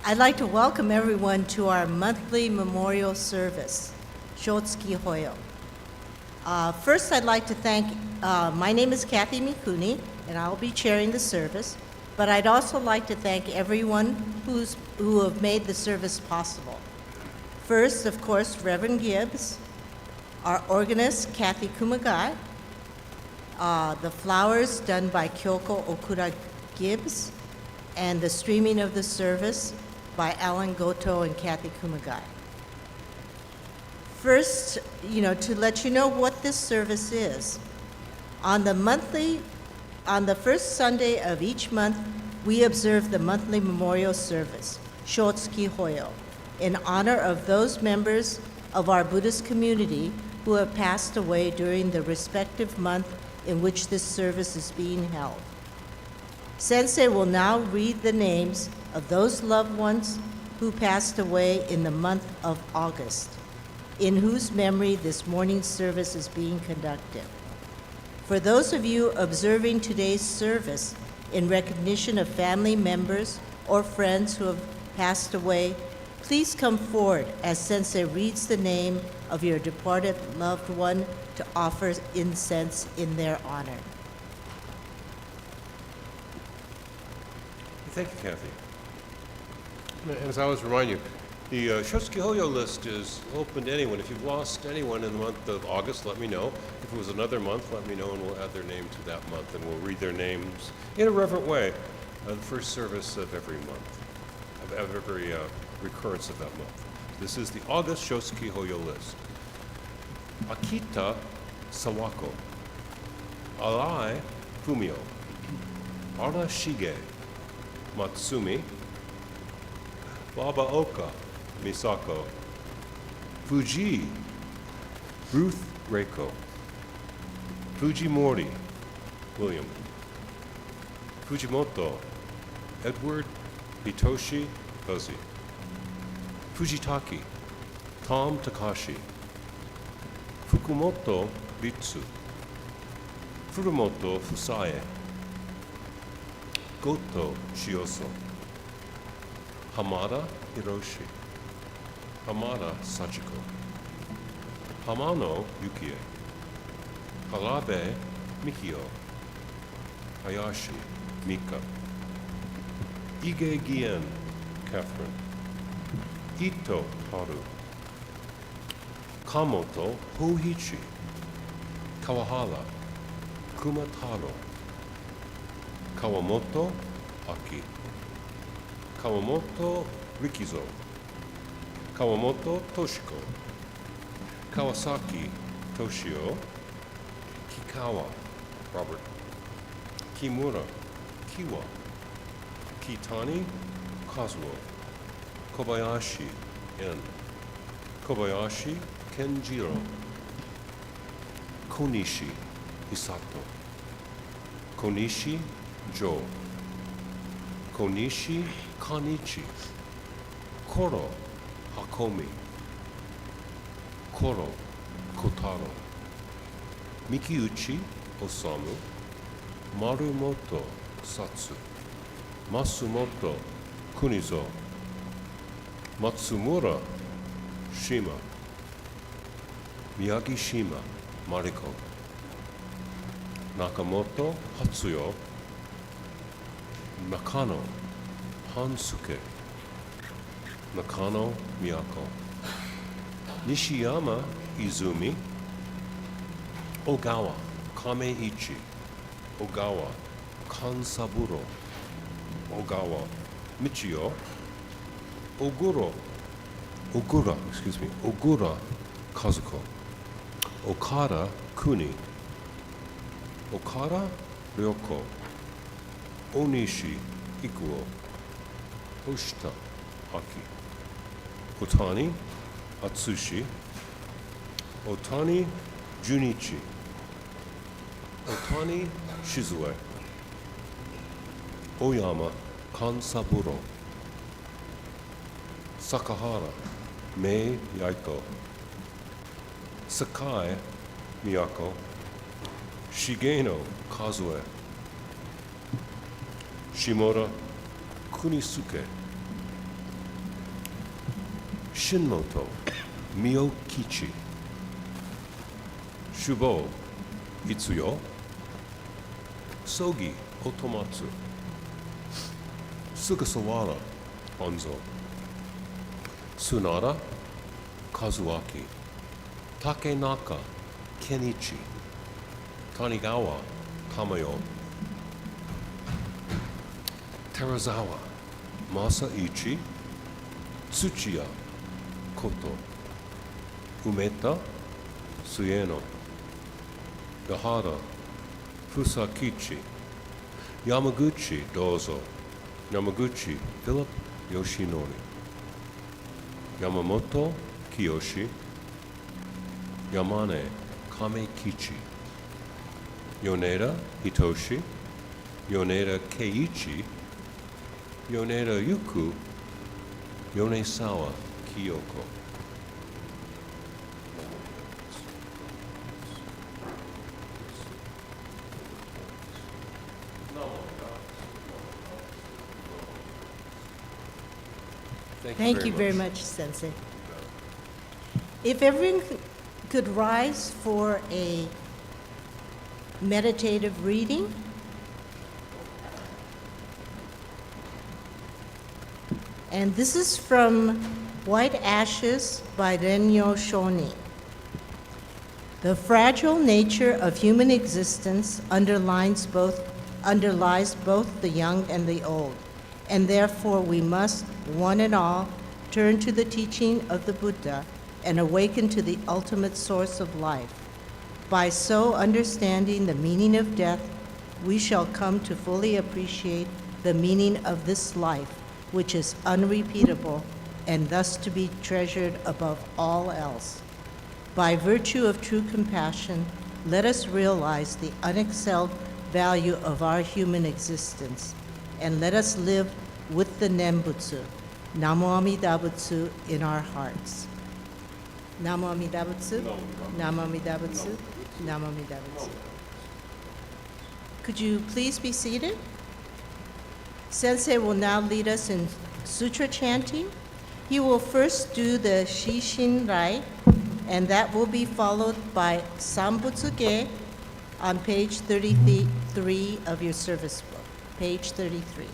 I'd like to welcome everyone to our monthly memorial service, Shotsuki Hoyo. First, I'd like to thank, my name is Kathy Mikuni, and I'll be chairing the service, but I'd also like to thank everyone who have made the service possible. First, of course, Reverend Gibbs, our organist, Kathy Kumagai, the flowers done by Kyoko Okura Gibbs, and the streaming of the service by Alan Goto and Kathy Kumagai. First, to let you know what this service is. On the first Sunday of each month, we observe the monthly memorial service, Shotsuki Hoyo, in honor of those members of our Buddhist community who have passed away during the respective month in which this service is being held. Sensei will now read the names of those loved ones who passed away in the month of August, in whose memory this morning's service is being conducted. For those of you observing today's service in recognition of family members or friends who have passed away, please come forward as Sensei reads the name of your departed loved one to offer incense in their honor. Thank you, Kathy. As I always remind you, the Shotsuki Hoyo list is open to anyone. If you've lost anyone in the month of August, let me know. If it was another month, let me know, and we'll add their name to that month, and we'll read their names in a reverent way the first service of every month, of every recurrence of that month. This is the August Shotsuki Hoyo list. Akita Sawako, Arai Fumio, Arashige Matsumi, Babaoka Misako, Fuji Ruth Reiko, Fujimori William, Fujimoto Edward Hitoshi Kozi, Fujitaki Tom Takashi, Fukumoto Ritsu, Furumoto Fusae, Goto Shioso, Hamada Hiroshi, Hamada Sachiko, Hamano Yukie, Harabe Mikio, Hayashi Mika, Ige Gien Catherine, Ito Haru, Kamoto Hoichi, Kawahara Kumataro, Kawamoto Aki, Kawamoto Rikizo, Kawamoto Toshiko, Kawasaki Toshio, Kikawa Robert, Kimura Kiwa, Kitani Kazuo, Kobayashi N, Kobayashi Kenjiro, Konishi Hisato, Konishi Jo, Konishi Kanichi, Koro Hakomi, Koro Kotaro, Mikiuchi Osamu, Marumoto Satsu, Masumoto Kunizo, Matsumura Shima, Miyagishima Mariko, Nakamoto Hatsuyo, Nakano Hansuke, Nakano Miyako, Nishiyama Izumi, Ogawa Kameichi, Ogawa Kansaburo, Ogawa Michio, Ogura Kazuko, Okada Kuni, Okada Ryoko, Onishi Ikuo, Oshita Aki, Otani Atsushi, Otani Junichi, Otani Shizue, Oyama Kansaburo, Sakahara Mei Yaiko, Sakai Miyako, Shigeno Kazue, Shimura Kunisuke, Shinmoto, Miyokichi. Shubo, Itsuyo. Sogi, Otomatsu. Sugasawara, Honzo. Tsunada, Kazuaki. Takenaka, Kenichi. Tanigawa, Tamayo. Terazawa, Masaichi. Tsuchiya, Koto. Umeta, Sueno. Yahara, Fusakichi. Yamaguchi, Dozo. Yamaguchi, Philip Yoshinori. Yamamoto, Kiyoshi. Yamane, Kamekichi. Yoneda, Hitoshi. Yoneda, Keiichi. Yoneda, Yuku. Yonesawa, Kyoko. Thank you very much, Sensei. If everyone could rise for a meditative reading. And this is from White Ashes by Renyo Shoni. The fragile nature of human existence underlies both the young and the old, and therefore we must, one and all, turn to the teaching of the Buddha and awaken to the ultimate source of life. By so understanding the meaning of death, we shall come to fully appreciate the meaning of this life, which is unrepeatable and thus to be treasured above all else. By virtue of true compassion, let us realize the unexcelled value of our human existence, and let us live with the Nembutsu, Namo Amida Butsu, in our hearts. Namo Amida Butsu, Namo Amida Butsu, Namo Amida Butsu. Could you please be seated? Sensei will now lead us in sutra chanting. He will first do the Shishin Rai, and that will be followed by Sambutsuge on page 33 of your service book, page 33.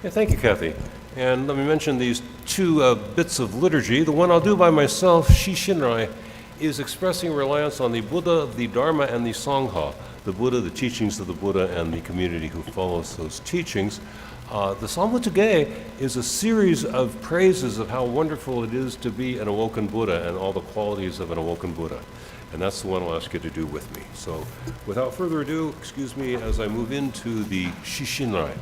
Yeah, thank you, Kathy. And let me mention these two bits of liturgy. The one I'll do by myself, Shishinrai, is expressing reliance on the Buddha, the Dharma, and the Sangha. The Buddha, the teachings of the Buddha, and the community who follows those teachings. The Sambutsuge is a series of praises of how wonderful it is to be an awoken Buddha and all the qualities of an awoken Buddha. And that's the one I'll ask you to do with me. So without further ado, excuse me as I move into the Shishinrai.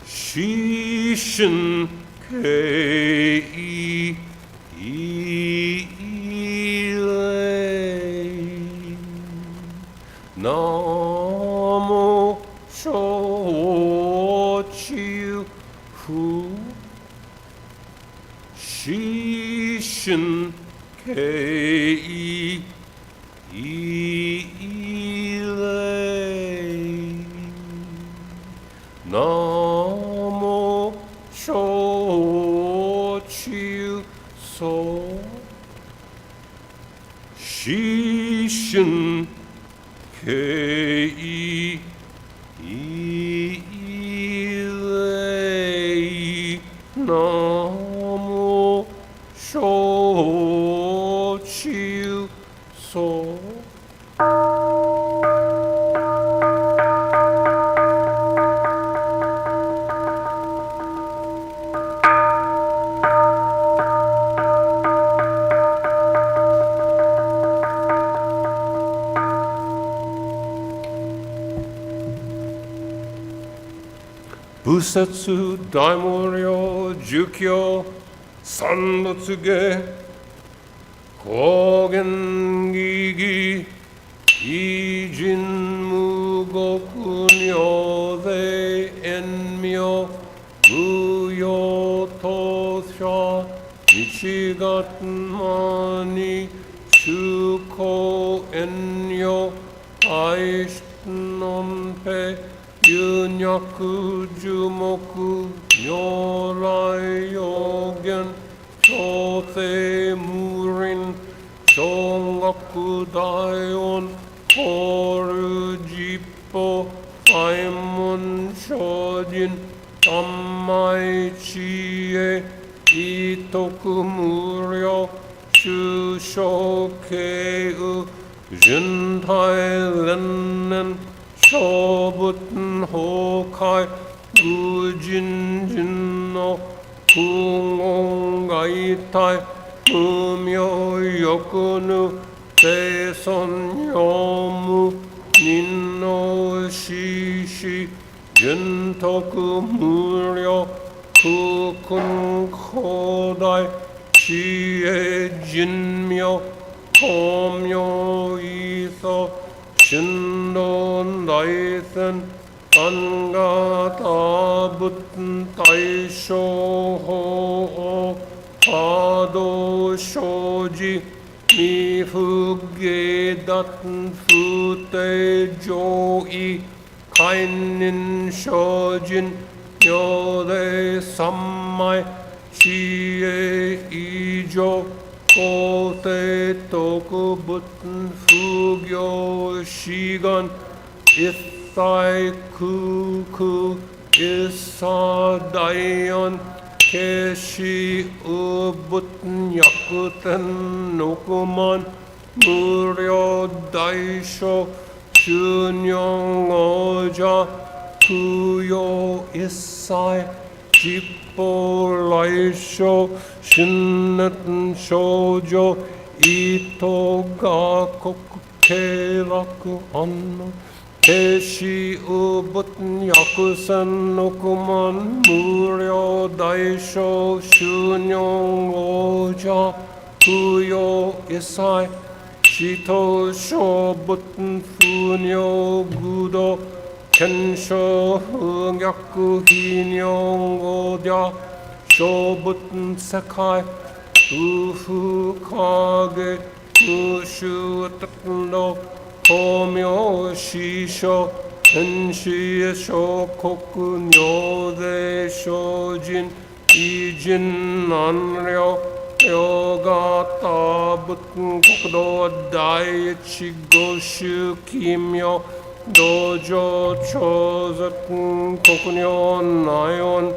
Shishin kei ilei namo shochiu hu shishin kei ilei namo shochiu so shishin kei ilei namo shochiu so. Busetsu Daimoryo Jukyo Sanbutsuge Kogen Gigi Ijin Mugoku Nyo De Enmyo Muyo Tosha Nichigatmani Shuko enyo aishnompe yunyaku jumoku nyorai yogen shotei murin shongaku daion horu jippo aimon shojin tammai chie itoku muryo Shushokeu Juntai Lennen Shobuten Hokai Ujin Jinno Kungongaitai Mumyo Yokunu Teson Yomu Ninno Shishi Juntoku Muryo Kukun Kodai Chie Jinmyo Komyo Iso Shindo Daisen Angata Buten Taisho Ho Hado Shoji Mifuge Daten Fute Joi Kainin Shojin Yode Sammai Chie ijo kote toku buten fugyo shigan ithai kuku isa dayon keshi ubuten yakuten nukuman muryo daisho shunyong oja kuyo isai Jippo laisho shinnetten shoujo ito ga koku keiraku anno keshi ubuten yakusen nokuman muryo daisho shunyong oja kuyo isai shito shobuten funyo gudo Kensho Hungyaku Hinyong Odya Shobuten Sekai Ufu Kage Mushu Tekno Komyo Shisho Kenshi Shokoku Nyode Shojin Ijin Nanryo Yogata Buten Kokudo Daichi Goshu Kimyo Dojo chosen kokunyon nayon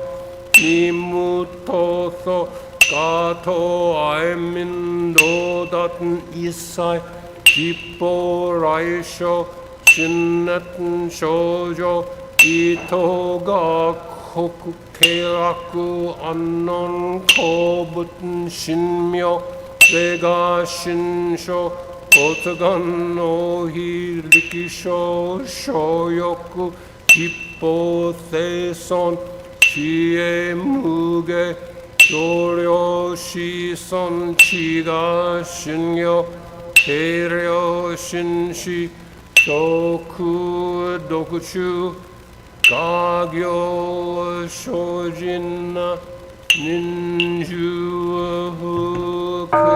nimutoso gato aimin dodaten isai jippo raisho shinnetten shoujo ito ga koku keiraku annon kobuten shinmyo vega shinsho Otsugan no hi rikisho shoyoku jippo seison chie muge yoryo shison chiga shingyo heiryo shinshi shoku dokuchu gagyo shojin ninju fuke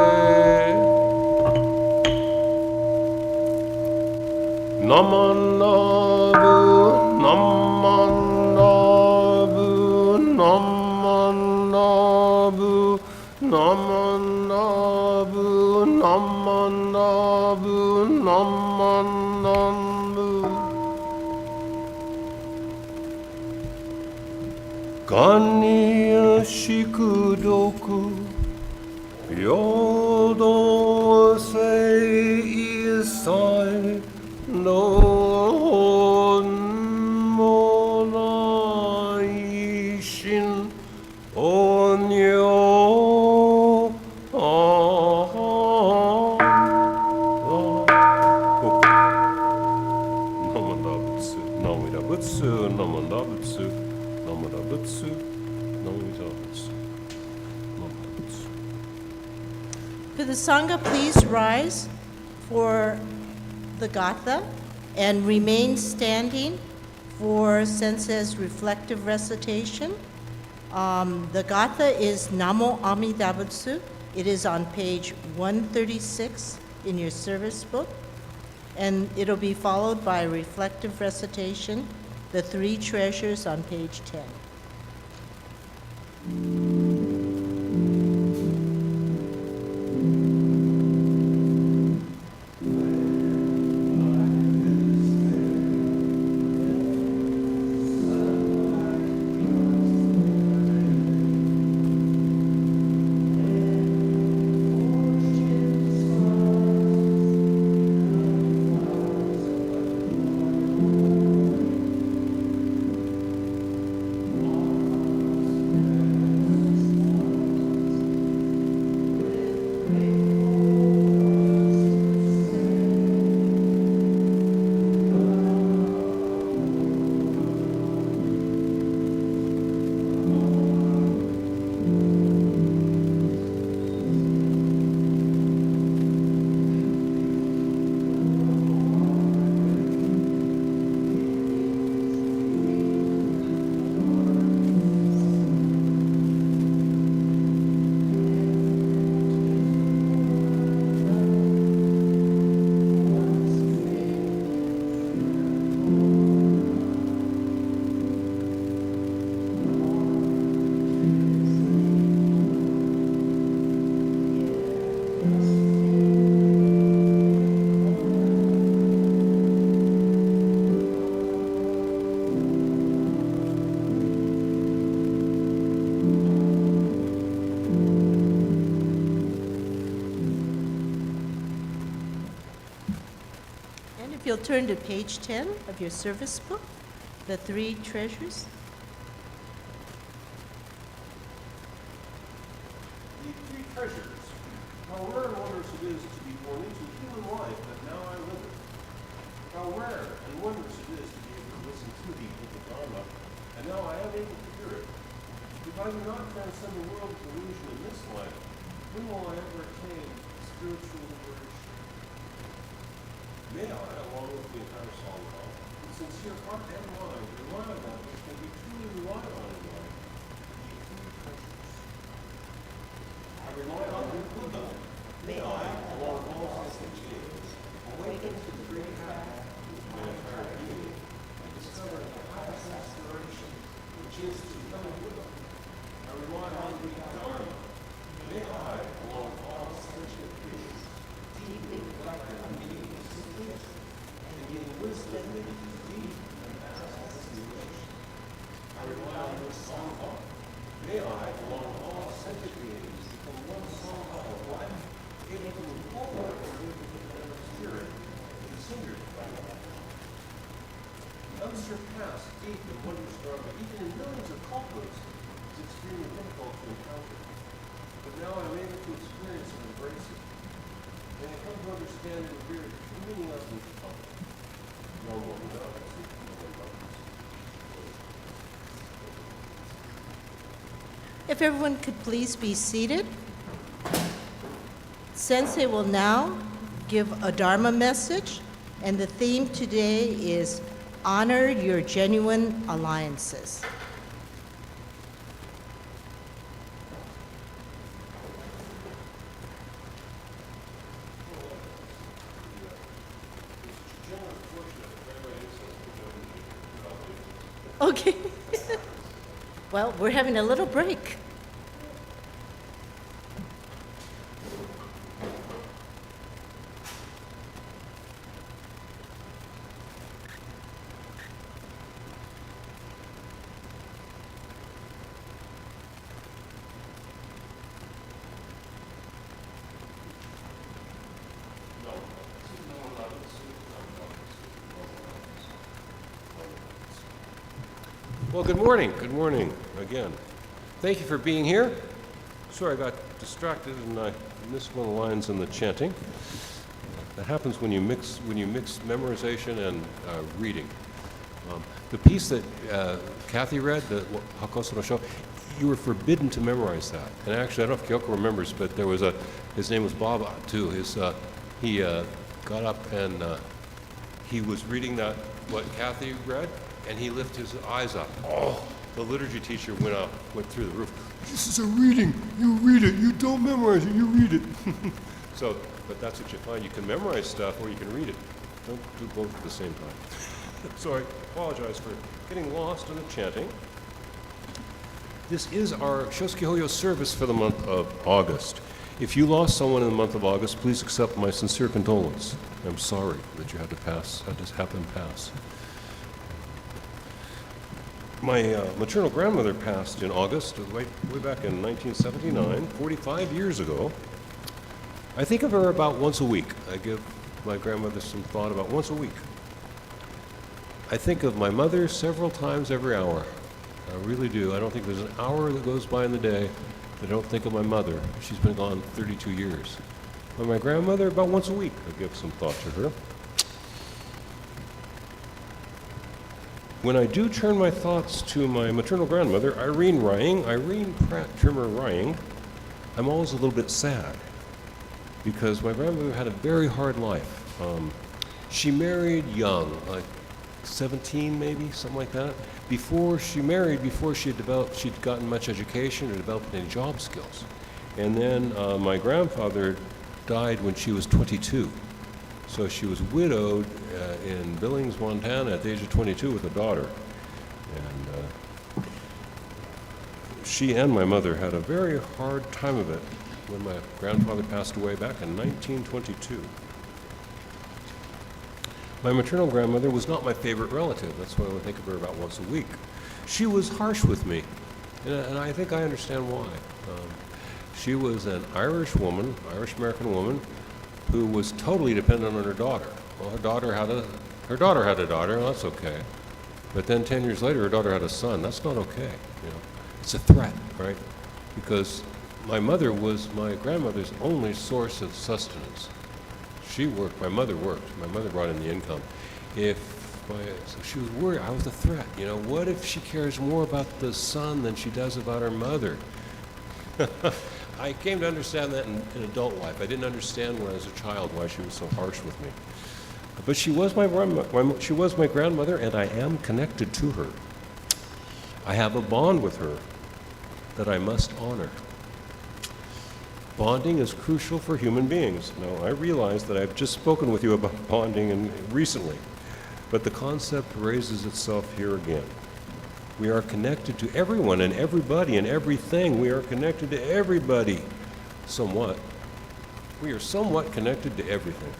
Namanabu, namanabu, namanabu, namanabu, namanabu, namanabu. Ganiya shikudoku, yodo sei isai. No monaishin onyo Namandabutsu, namidabutsu, namandabutsu, namidabutsu, namidabutsu, namidabutsu. Could the Sangha please rise for the Gatha and remain standing for Sensei's reflective recitation. The Gatha is Namo Amida Butsu. It is on page 136 in your service book, and it'll be followed by a reflective recitation, the three treasures on page 10. If you'll turn to page 10 of your service book, the three treasures. The three treasures. How rare and wondrous it is to be born into human life, but now I live it. How rare and wondrous it is to be able to listen to the Dharma, and now I am able to hear it. If I do not transcend the world of illusion in this life, when will I ever attain spiritual liberation? May I, along with the entire song, with sincere heart and mind, rely on that which can be truly relied on in life, the three treasures. I rely on the Buddha. May I, along all sensations, awaken to the great path with my entire being, and discover the highest aspiration, which is to become a Buddha. I rely on the Dharma. May I, along all sentient beings, deeply reflect on being and gain wisdom that is deep and vast situation. I rely on the Sangha. May I, along all sentient beings, become one Sangha of life, able to move forward and live with the kind of spirit that is hindered by life. Unsurpassed, deep, and wondrous Dharma, even in millions of cultures, is extremely difficult to encounter. But now I'm able to experience and embrace it. And I come to understand and revere the true meaning of each culture. No one knows. If everyone could please be seated. Sensei will now give a Dharma message, and the theme today is Honor Your Genuine Alliances. Okay. Well, we're having a little break. Well, good morning. Good morning again. Thank you for being here. Sorry, I got distracted and I missed one of the lines in the chanting. That happens when you mix memorization and reading. The piece that Kathy read, the Hakoso no Sho, you were forbidden to memorize that. And actually, I don't know if Kyoko remembers, but there was his name was Bob too. He got up and he was reading what Kathy read, and he lifted his eyes up. Oh, the liturgy teacher went through the roof. This is a reading. You read it. You don't memorize it. You read it. So, but that's what you find. You can memorize stuff or you can read it. Don't do both at the same time. So I apologize for getting lost in the chanting. This is our Shotsuki Hoyo service for the month of August. If you lost someone in the month of August, please accept my sincere condolence. I'm sorry that you had to pass, had this happen pass. My maternal grandmother passed in August, way back in 1979, 45 years ago. I think of her about once a week. I give my grandmother some thought about once a week. I think of my mother several times every hour. I really do. I don't think there's an hour that goes by in the day that I don't think of my mother. She's been gone 32 years. But my grandmother, about once a week, I give some thought to her. When I do turn my thoughts to my maternal grandmother, Irene Pratt Trimmer Rying, I'm always a little bit sad because my grandmother had a very hard life. She married young, like 17 maybe, something like that. Before she married, she'd gotten much education or developed any job skills. And then my grandfather died when she was 22. So she was widowed in Billings, Montana at the age of 22 with a daughter. And she and my mother had a very hard time of it when my grandfather passed away back in 1922. My maternal grandmother was not my favorite relative. That's why I would think of her about once a week. She was harsh with me, and I think I understand why. She was an Irish woman, Irish-American woman, who was totally dependent on her daughter. Well, her daughter had a daughter, well, that's okay. But then 10 years later, her daughter had a son. That's not okay. You know, it's a threat, right? Because my mother was my grandmother's only source of sustenance. She worked, my mother worked. My mother brought in the income. So she was worried, I was a threat. You know, what if she cares more about the son than she does about her mother? I came to understand that in adult life. I didn't understand when I was a child why she was so harsh with me. But she was my grandmother, and I am connected to her. I have a bond with her that I must honor. Bonding is crucial for human beings. Now, I realize that I've just spoken with you about bonding recently, but the concept raises itself here again. We are connected to everyone and everybody and everything. We are connected to everybody, somewhat. We are somewhat connected to everything.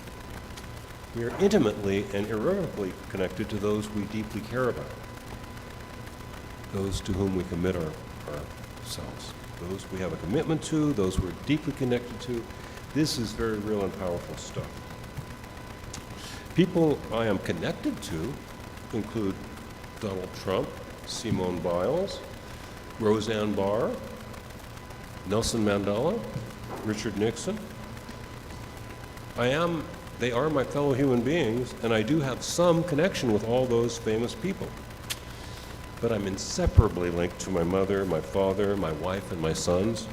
We are intimately and irrevocably connected to those we deeply care about, those to whom we commit ourselves. Those we have a commitment to, those we're deeply connected to. This is very real and powerful stuff. People I am connected to include Donald Trump, Simone Biles, Roseanne Barr, Nelson Mandela, Richard Nixon. They are my fellow human beings, and I do have some connection with all those famous people. But I'm inseparably linked to my mother, my father, my wife, and my sons.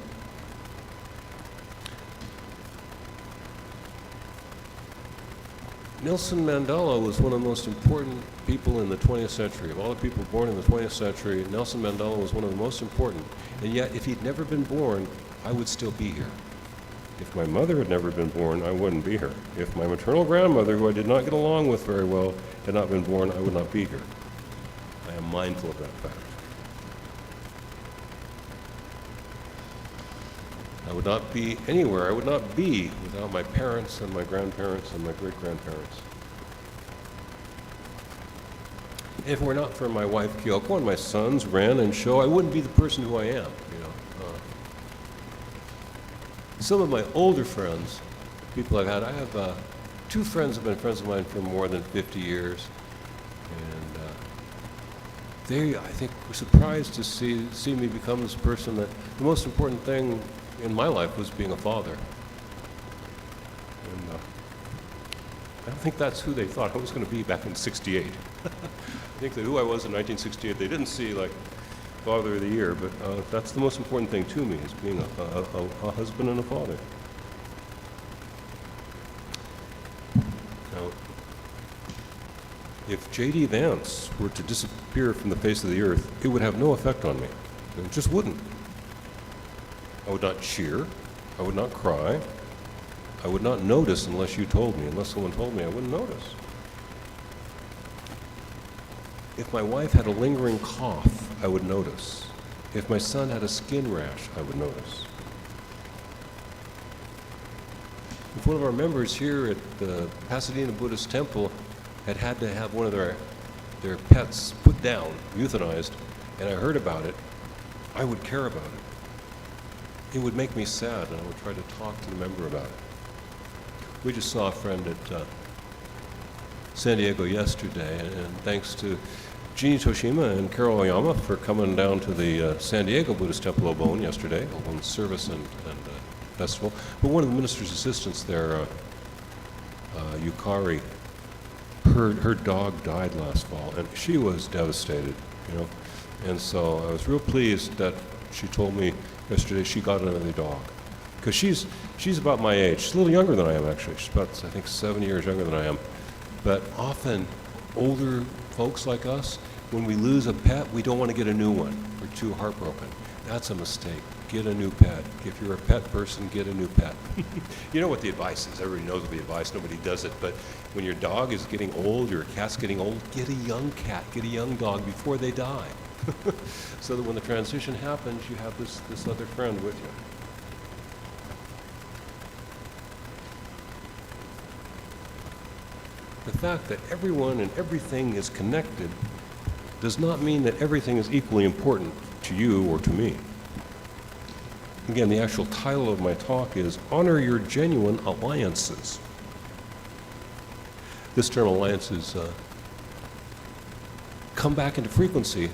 Nelson Mandela was one of the most important people in the 20th century. Of all the people born in the 20th century, Nelson Mandela was one of the most important. And yet, if he'd never been born, I would still be here. If my mother had never been born, I wouldn't be here. If my maternal grandmother, who I did not get along with very well, had not been born, I would not be here. I am mindful of that fact. I would not be anywhere. I would not be without my parents and my grandparents and my great-grandparents. If it were not for my wife, Kyoko, and my sons, Ren and Sho, I wouldn't be the person who I am, you know. Some of my older friends, people I've had, I have two friends who have been friends of mine for more than 50 years. And they, I think, were surprised to see me become this person that the most important thing in my life was being a father. And I don't think that's who they thought I was going to be back in '68. I think that who I was in 1968, they didn't see like Father of the Year, but that's the most important thing to me, is being a husband and a father. Now, If J.D. Vance were to disappear from the face of the earth, it would have no effect on me. It just wouldn't. I would not cheer. I would not cry. I would not notice unless you told me. Unless someone told me, I wouldn't notice. If my wife had a lingering cough, I would notice. If my son had a skin rash, I would notice. If one of our members here at the Pasadena Buddhist Temple had to have one of their pets put down, euthanized, and I heard about it, I would care about it. It would make me sad, and I would try to talk to the member about it. We just saw a friend at San Diego yesterday, and thanks to Jeannie Toshima and Carol Oyama for coming down to the San Diego Buddhist Temple Obon yesterday, Obon service and festival. But one of the minister's assistants there, Yukari, her dog died last fall, and she was devastated, you know. And so I was real pleased that she told me yesterday she got another dog. Because she's about my age. She's a little younger than I am, actually. She's about, I think, 7 years younger than I am. But often, older folks like us, when we lose a pet, we don't want to get a new one. We're too heartbroken. That's a mistake. Get a new pet. If you're a pet person, get a new pet. You know what the advice is. Everybody knows the advice. Nobody does it. But when your dog is getting old, your cat's getting old, get a young cat, get a young dog before they die. So that when the transition happens, you have this other friend with you. The fact that everyone and everything is connected does not mean that everything is equally important to you or to me. Again, the actual title of my talk is Honor Your Genuine Alliances. This term alliances come back into frequency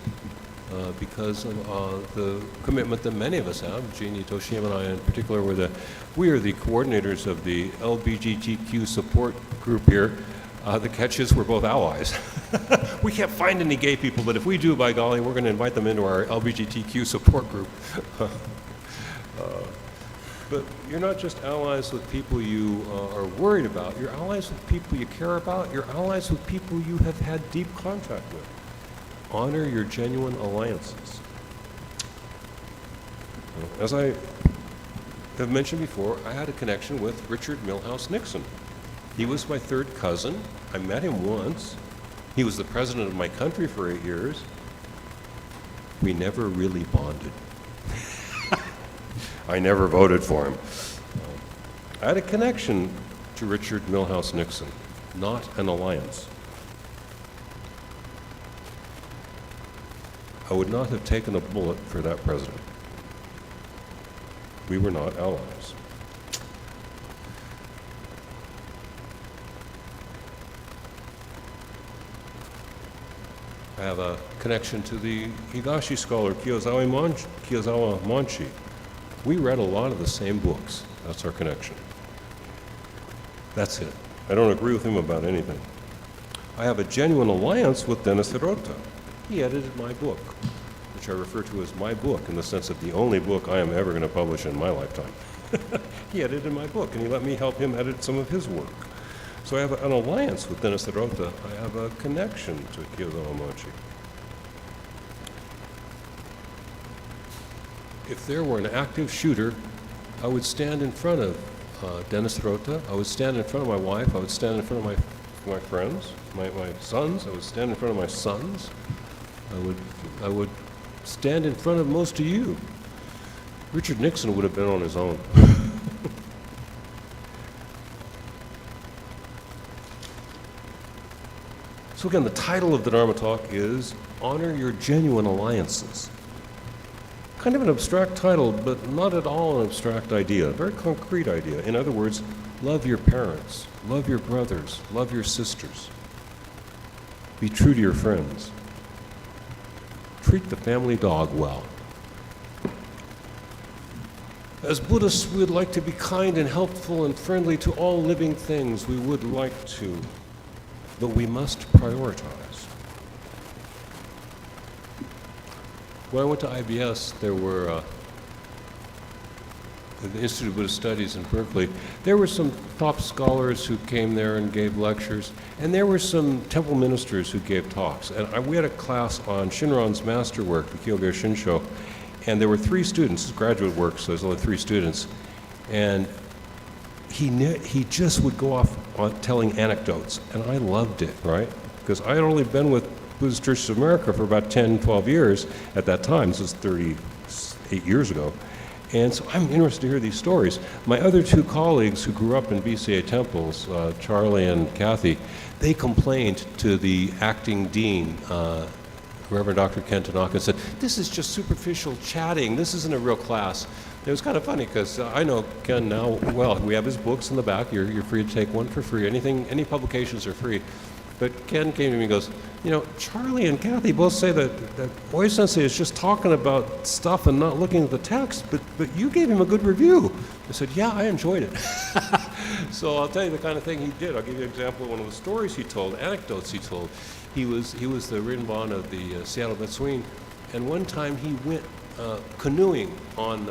because of the commitment that many of us have. Jeannie Toshima and I in particular, we are the coordinators of the LGBTQ support group here. The catch is we're both allies. We can't find any gay people, but if we do, by golly, we're going to invite them into our LGBTQ support group. But you're not just allies with people you are worried about. You're allies with people you care about. You're allies with people you have had deep contact with. Honor your genuine alliances. As I have mentioned before, I had a connection with Richard Milhouse Nixon. He was my third cousin. I met him once. He was the president of my country for 8 years. We never really bonded. I never voted for him. I had a connection to Richard Milhouse Nixon, not an alliance. I would not have taken a bullet for that president. We were not allies. I have a connection to the Higashi scholar Kiyozawa Monchi. We read a lot of the same books. That's our connection. That's it. I don't agree with him about anything. I have a genuine alliance with Dennis Hirota. He edited my book, which I refer to as my book in the sense of the only book I am ever going to publish in my lifetime. He edited my book, and he let me help him edit some of his work. So I have an alliance with Dennis Hirota. I have a connection to Kiyozawa Monchi. If there were an active shooter, I would stand in front of Dennis Hirota. I would stand in front of my wife. I would stand in front of my friends, my sons. I would stand in front of my sons. I would stand in front of most of you. Richard Nixon would have been on his own. So again, the title of the Dharma talk is Honor Your Genuine Alliances. Kind of an abstract title, but not at all an abstract idea, a very concrete idea. In other words, love your parents, love your brothers, love your sisters. Be true to your friends. Treat the family dog well. As Buddhists, we would like to be kind and helpful and friendly to all living things. We would like to, but we must prioritize. When I went to IBS, there were the Institute of Buddhist Studies in Berkeley, there were some top scholars who came there and gave lectures, and there were some temple ministers who gave talks. And we had a class on Shinran's masterwork, the Jodo Shinshu, and there were 3 students. It's graduate work, so there's only 3 students. And he just would go off on telling anecdotes, and I loved it, right? Because I had only been with Buddhist Churches of America for about 10, 12 years at that time. This was 38 years ago. And so I'm interested to hear these stories. My other 2 colleagues who grew up in BCA temples, Charlie and Kathy, they complained to the acting dean, Reverend Dr. Ken Tanaka, and said, this is just superficial chatting. This isn't a real class. It was kind of funny because I know Ken now well. We have his books in the back. You're free to take one for free. Any publications are free. But Ken came to me and goes, you know, Charlie and Kathy both say that Hoyo Sensei is just talking about stuff and not looking at the text, but you gave him a good review. I said, yeah, I enjoyed it. So I'll tell you the kind of thing he did. I'll give you an example of one of the stories he told, anecdotes he told. He was the Rinban of the Seattle Betsuin, and one time he went canoeing on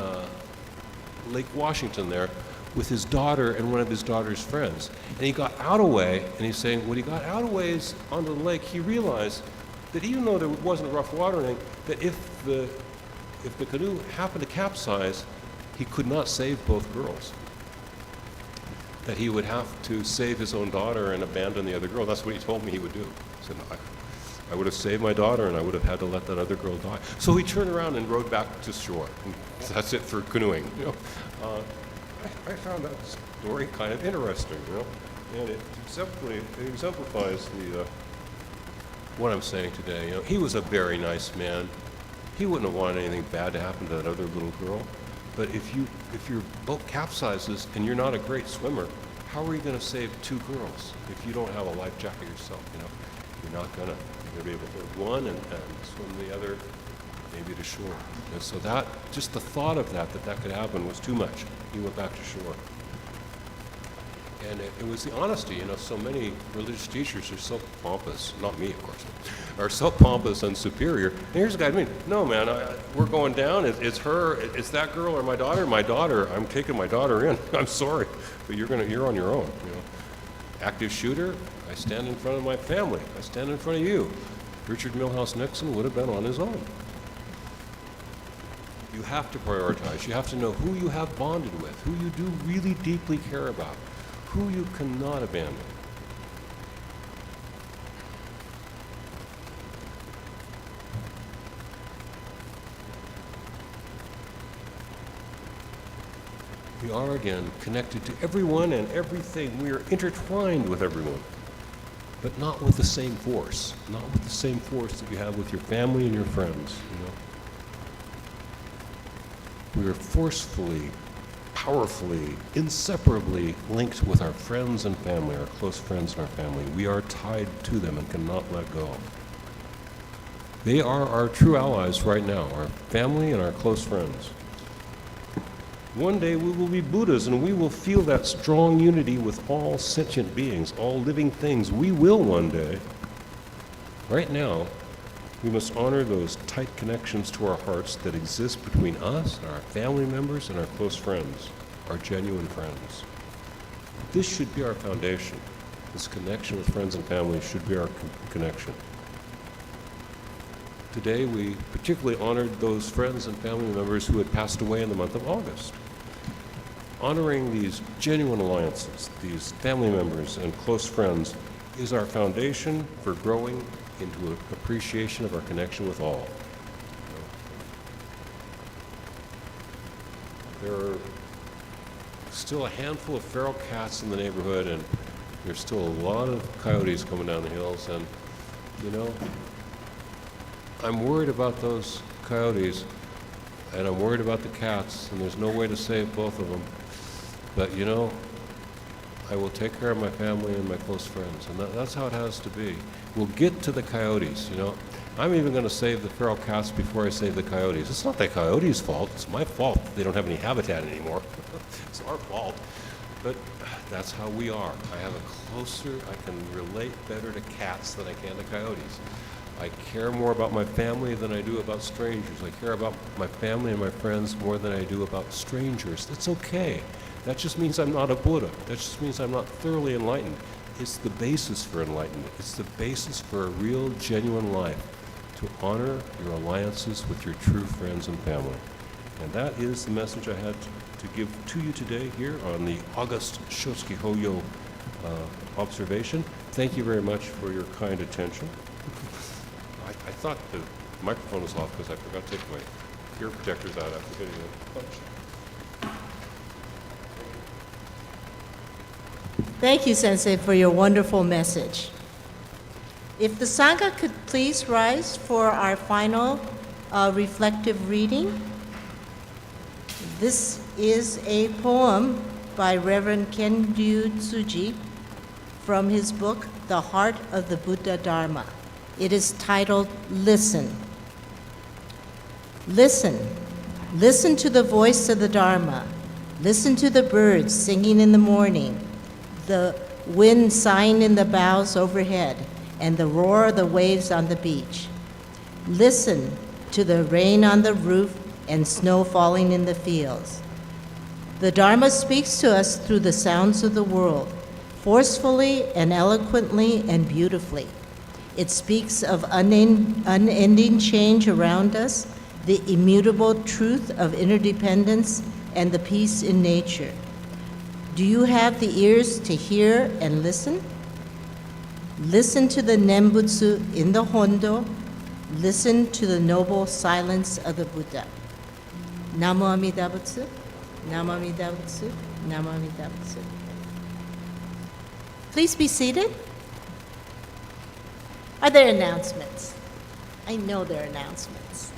Lake Washington there with his daughter and one of his daughter's friends. And he got out of way, and he's saying when he got out of ways onto the lake, he realized that even though there wasn't rough water or anything, that if the canoe happened to capsize, he could not save both girls. That he would have to save his own daughter and abandon the other girl. That's what he told me he would do. He said, I would have saved my daughter and I would have had to let that other girl die. So he turned around and rowed back to shore. And that's it for canoeing. You know? I found that story kind of interesting, you know, and it exemplifies what I'm saying today. You know, he was a very nice man. He wouldn't have wanted anything bad to happen to that other little girl. But if your boat capsizes and you're not a great swimmer, how are you going to save 2 girls if you don't have a life jacket yourself? You know, you're not gonna. You're gonna be able to hold one and swim the other, maybe to shore. And so that, just the thought of that could happen was too much. He went back to shore. And it was the honesty, you know, so many religious teachers are so pompous, not me of course, are so pompous and superior. And here's a guy, no man, we're going down, it's her, it's that girl or my daughter, I'm taking my daughter in, I'm sorry, but you're on your own, you know. Active shooter, I stand in front of my family, I stand in front of you. Richard Milhouse Nixon would have been on his own. You have to prioritize. You have to know who you have bonded with, who you do really deeply care about, who you cannot abandon. We are, again, connected to everyone and everything. We are intertwined with everyone, but not with the same force, not with the same force that you have with your family and your friends, you know. We are forcefully, powerfully, inseparably linked with our friends and family, our close friends and our family. We are tied to them and cannot let go. They are our true allies right now, our family and our close friends. One day we will be Buddhas and we will feel that strong unity with all sentient beings, all living things. We will one day. Right now, we must honor those tight connections to our hearts that exist between us and our family members and our close friends, our genuine friends. This should be our foundation. This connection with friends and family should be our connection. Today, we particularly honored those friends and family members who had passed away in the month of August. Honoring these genuine alliances, these family members and close friends, is our foundation for growing into an appreciation of our connection with all. There are still a handful of feral cats in the neighborhood, and there's still a lot of coyotes coming down the hills, and, you know, I'm worried about those coyotes, and I'm worried about the cats, and there's no way to save both of them. But, you know, I will take care of my family and my close friends, and that's how it has to be. We'll get to the coyotes, you know. I'm even going to save the feral cats before I save the coyotes. It's not the coyotes' fault. It's my fault they don't have any habitat anymore. It's our fault. But that's how we are. I have a closer, I can relate better to cats than I can to coyotes. I care more about my family than I do about strangers. I care about my family and my friends more than I do about strangers. That's okay. That just means I'm not a Buddha. That just means I'm not thoroughly enlightened. It's the basis for enlightenment. It's the basis for a real, genuine life, to honor your alliances with your true friends and family. And that is the message I had to give to you today here on the August Shotsuki Hoyo observation. Thank you very much for your kind attention. I thought the microphone was off because I forgot to take my ear protectors out after getting a punch. Thank you, Sensei, for your wonderful message. If the Sangha could please rise for our final reflective reading. This is a poem by Reverend Kendyu Tsuji from his book, The Heart of the Buddha Dharma. It is titled, Listen. Listen. Listen to the voice of the Dharma. Listen to the birds singing in the morning, the wind sighing in the boughs overhead, and the roar of the waves on the beach. Listen to the rain on the roof and snow falling in the fields. The Dharma speaks to us through the sounds of the world, forcefully and eloquently and beautifully. It speaks of unending change around us, the immutable truth of interdependence, and the peace in nature. Do you have the ears to hear and listen? Listen to the Nembutsu in the Hondo. Listen to the noble silence of the Buddha. Namo Amida Butsu, Namo Amida Butsu, Namo Amida Butsu. Please be seated. Are there announcements? I know there are announcements.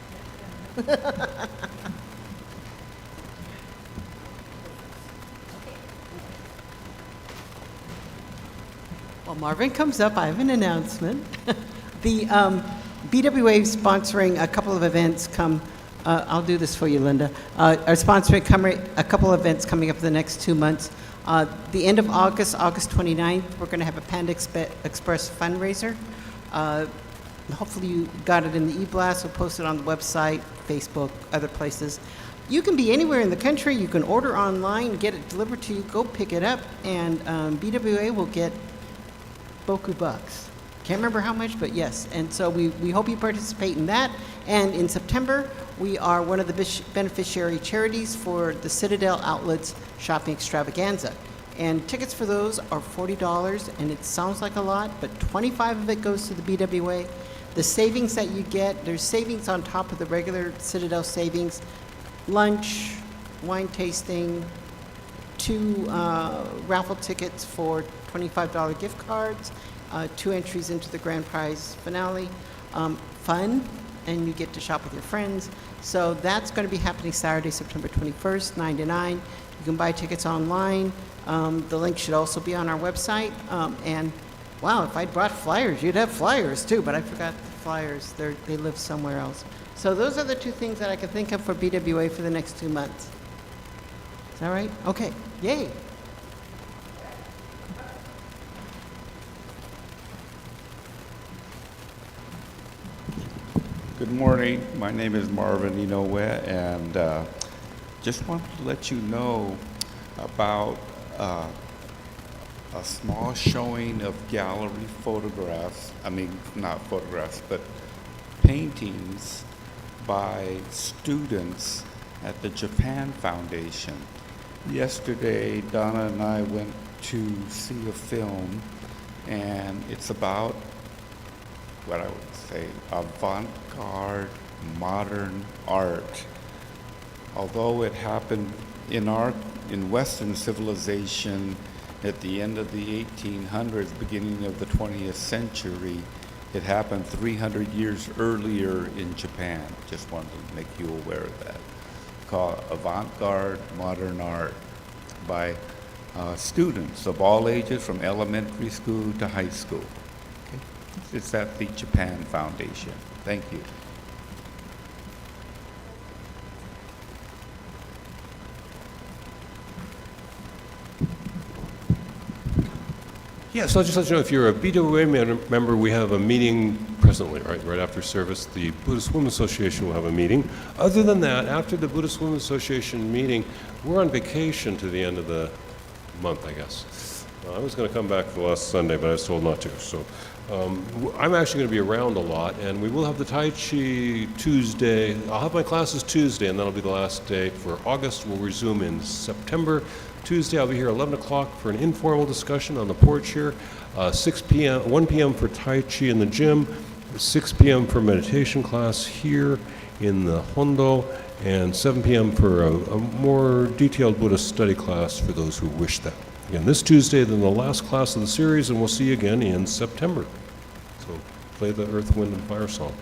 While Marvin comes up, I have an announcement. The BWA is sponsoring a couple of events I'll do this for you, Linda. Are sponsoring a couple of events coming up the next 2 months. The end of August, August 29th, we're going to have a Panda Express fundraiser. Hopefully you got it in the e-blast. We'll post it on the website, Facebook, other places. You can be anywhere in the country. You can order online, get it delivered to you, go pick it up, and BWA will get Boku bucks. Can't remember how much, but yes. And so we hope you participate in that. And in September, we are one of the beneficiary charities for the Citadel Outlets Shopping Extravaganza. And tickets for those are $40, and it sounds like a lot, but 25 of it goes to the BWA. The savings that you get, there's savings on top of the regular Citadel savings. Lunch, wine tasting, 2 raffle tickets for $25 gift cards, 2 entries into the grand prize finale, fun, and you get to shop with your friends. So that's going to be happening Saturday, September 21st, 9 to 9. You can buy tickets online. The link should also be on our website. And wow, if I'd brought flyers, you'd have flyers too, but I forgot the flyers. They live somewhere else. So those are the 2 things that I can think of for BWA for the next 2 months. Is that right? Okay, yay. Good morning. My name is Marvin Inoue, and just wanted to let you know about a small showing of gallery photographs, not photographs, but paintings by students at the Japan Foundation. Yesterday, Donna and I went to see a film, and it's about what I would say avant-garde modern art. Although it happened in Western civilization at the end of the 1800s, beginning of the 20th century, it happened 300 years earlier in Japan. Just wanted to make you aware of that. Called avant-garde modern art by students of all ages, from elementary school to high school. Okay? It's at the Japan Foundation. Thank you. Yeah, so I'll just let you know, if you're a BWA member, we have a meeting presently, right after service. The Buddhist Women's Association will have a meeting. Other than that, after the Buddhist Women's Association meeting, we're on vacation to the end of the month, I guess. I was going to come back for last Sunday, but I was told not to. So I'm actually going to be around a lot, and we will have the Tai Chi Tuesday. I'll have my classes Tuesday, and that'll be the last day for August. We'll resume in September. Tuesday, I'll be here 11 o'clock for an informal discussion on the porch here. 1 p.m. for Tai Chi in the gym, 6 p.m. for meditation class here in the Hondo, and 7 p.m. for a more detailed Buddhist study class for those who wish that. Again, this Tuesday, then the last class of the series, and we'll see you again in September. So play the Earth, Wind, and Fire song.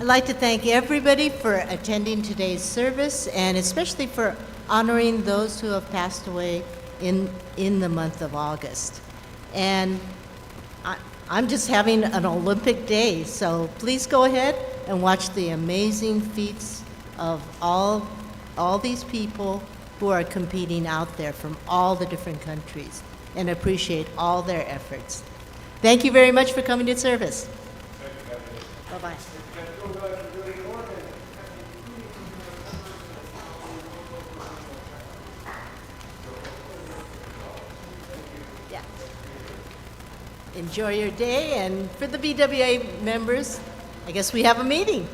I'd like to thank everybody for attending today's service, and especially for honoring those who have passed away in the month of August. And I'm just having an Olympic day, so please go ahead and watch the amazing feats of all these people who are competing out there from all the different countries, and appreciate all their efforts. Thank you very much for coming to service. Bye-bye. Yeah. Enjoy your day, and for the BWA members, I guess we have a meeting.